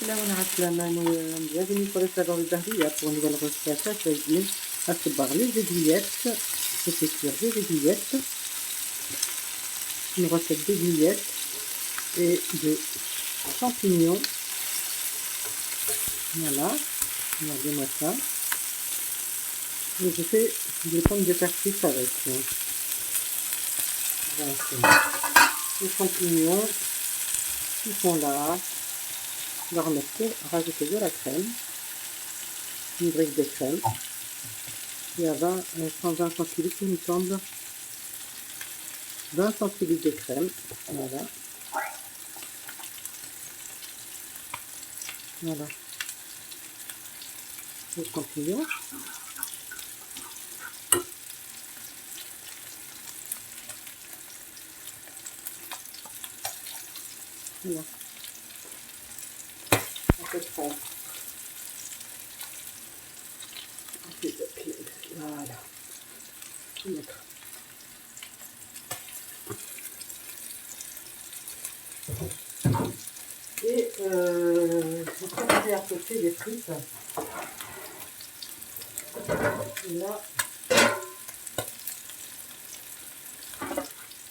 السلام عسلامة bienvenue sur le salon des aiguillettes pour une nouvelle recette à cuisine à se barre les aiguillettes, je fais cuire des aiguillettes, une recette d'aiguillettes et de champignons, voilà, regardez-moi ça, et je fais des pommes de terre frites avec, voilà, les champignons qui sont là. On va rajouter de la crème, une brique de crème. Il y a 120 centilitres, il me semble. 20 centilitres de crème. Voilà. Voilà. Les champignons. Voilà. À peu près. Voilà. Et je préparer à côté des frites. Et là,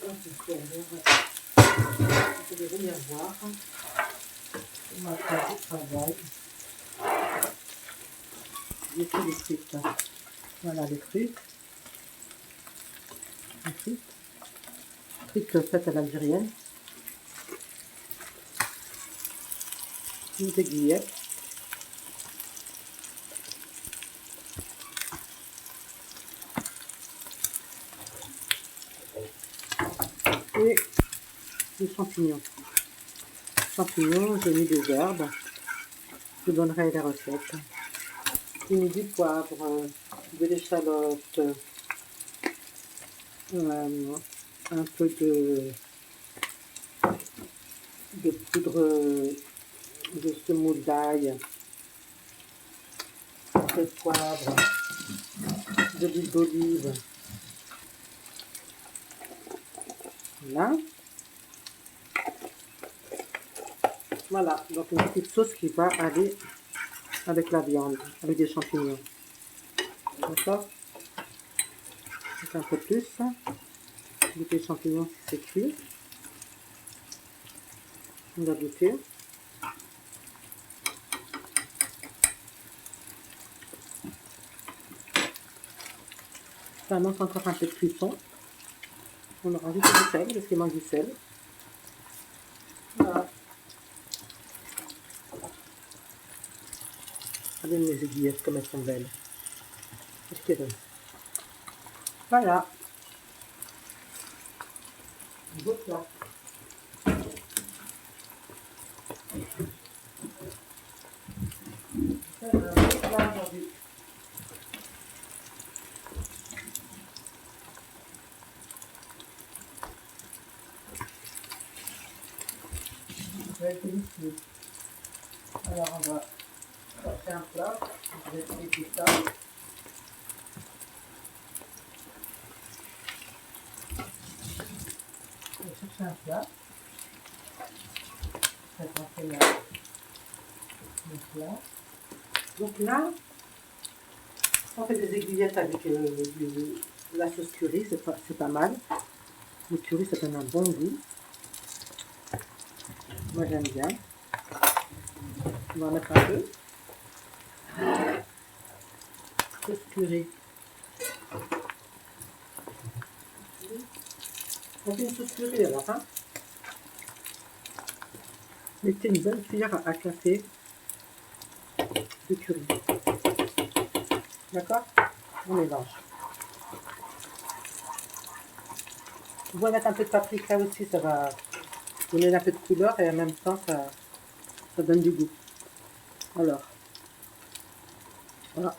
vous pouvez venir voir ma phase de travail. J'ai fait des frites. Voilà les frites. Frites faites à l'algérienne. Une aiguillettes. Et des champignons. Champignons, j'ai mis des herbes. Je vous donnerai la recette. J'ai mis du poivre, de l'échalote, un peu de poudre de semoule d'ail, de poivre, de l'huile d'olive. Là. Voilà, donc une petite sauce qui va aller avec la viande, avec des champignons. D'accord? Un peu plus. Avec les champignons si c'est cuit. On va goûter. Ça manque encore un peu de cuisson. On aura juste du sel, parce qu'il manque du sel. Voilà. Regardez mes aiguillettes comme elles sont belles. Voilà. Beau plat. Aujourd'hui. Ça va être délicieux. Alors on va faire un plat. Je vais expliquer ça. Je vais chercher un plat. Ça va faire le plat. Donc là, on fait des aiguillettes avec la sauce curry, c'est pas mal. Le curry, ça donne un bon goût. Moi, j'aime bien. On va en mettre un peu. Sauce curry. On fait une sauce curry alors, hein. Mettez une bonne cuillère à café de curry. D'accord? On mélange. Vous pouvez mettre un peu de paprika aussi, ça va donner un peu de couleur et en même temps ça donne du goût. Alors, voilà.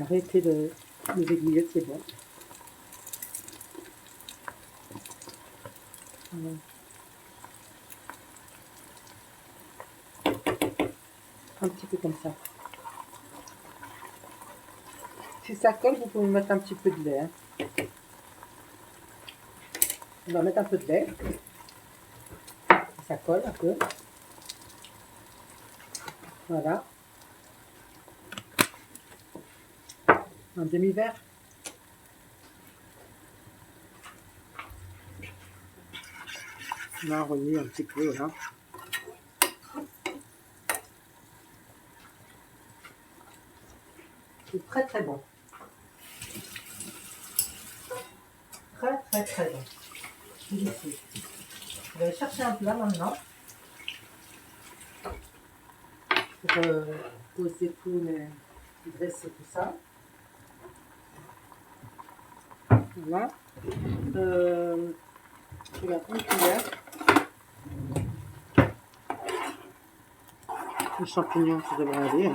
Arrêtez les aiguillettes, c'est bon. Voilà. Un petit peu comme ça. Si ça colle, vous pouvez mettre un petit peu de lait. Hein. On va mettre un peu de lait. Ça colle un peu. Voilà. Un demi-verre. On va remuer un petit peu là. C'est très très bon. Très très très bon. Délicieux. Je vais chercher un plat maintenant pour poser tout, dresser tout ça. Voilà. Je vais prendre une cuillère. Les champignons, ça devrait aller.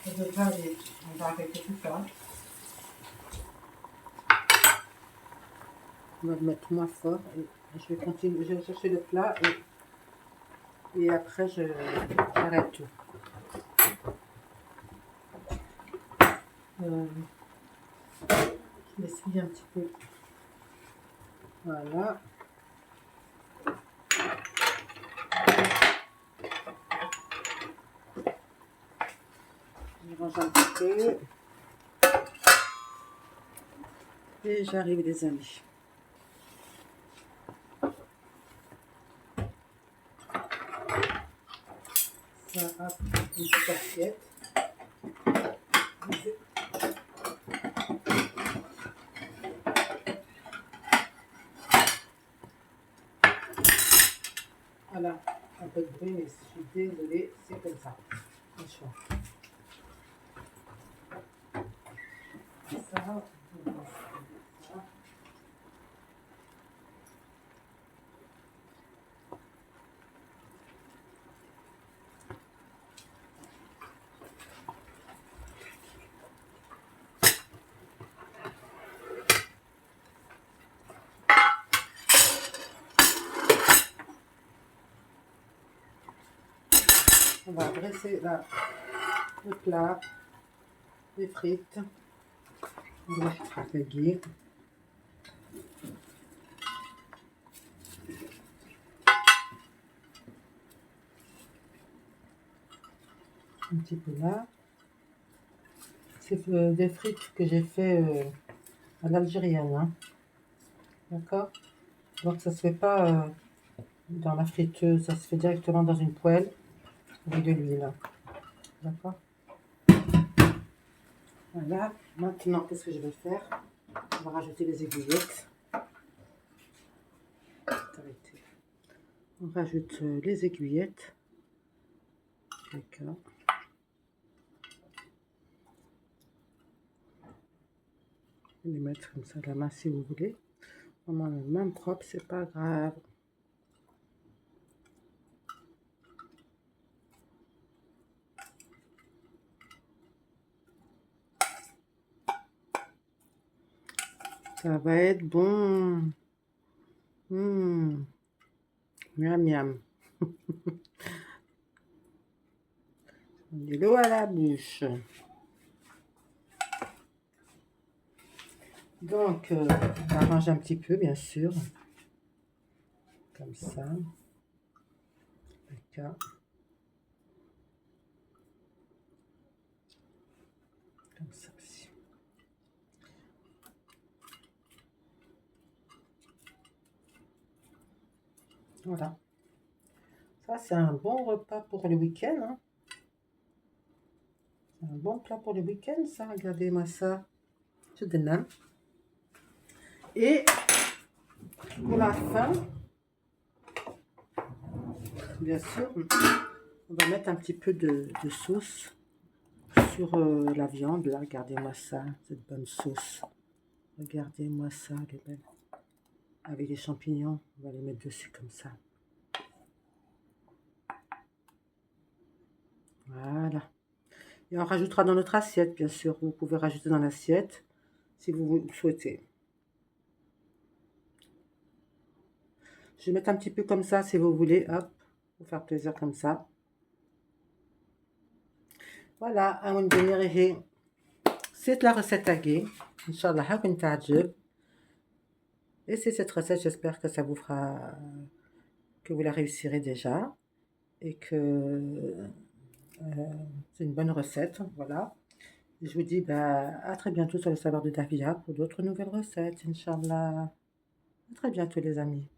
Ça devrait aller. On va arrêter tout ça. On va le mettre moins fort. Et je vais continuer. Je vais chercher le plat et après j'arrête tout. Je l'essuie un petit peu. Voilà. Je range un petit peu. Et j'arrive les amis. Ça, hop, une petite assiette. Voilà, un peu de bruit, mais je suis désolée, c'est comme ça. Franchement. Ça, on va dresser là, le plat, les frites. On va fatiguer. Un petit peu là. C'est des frites que j'ai fait à l'algérienne. Hein. D'accord? Donc ça se fait pas dans la friteuse, ça se fait directement dans une poêle avec de l'huile. D'accord? Voilà. Maintenant, qu'est-ce que je vais faire? On va rajouter les aiguillettes. On rajoute les aiguillettes. D'accord. Les mettre comme ça à la main si vous voulez. Vraiment même propre, c'est pas grave. Ça va être bon. Miam miam. De l'eau à la bouche. Donc, on arrange un petit peu, bien sûr. Comme ça. D'accord. Comme ça aussi. Voilà. Ça, c'est un bon repas pour le week-end. Hein. C'est un bon plat pour le week-end, ça. Regardez-moi ça. Je donne. Et pour la fin, bien sûr, on va mettre un petit peu de sauce sur la viande. Là, regardez-moi ça, cette bonne sauce. Regardez-moi ça, elle est belle. Avec les champignons, on va les mettre dessus comme ça. Voilà. Et on rajoutera dans notre assiette, bien sûr. Vous pouvez rajouter dans l'assiette si vous le souhaitez. Je vais mettre un petit peu comme ça si vous voulez, hop, pour faire plaisir comme ça. Voilà, c'est la recette تاعي. Inch'Allah راكم تعجب. Et c'est cette recette, j'espère que ça vous fera, que vous la réussirez déjà et que c'est une bonne recette, voilà. Je vous dis bah, à très bientôt sur le Saveurs de Davia pour d'autres nouvelles recettes, Inch'Allah. À très bientôt les amis.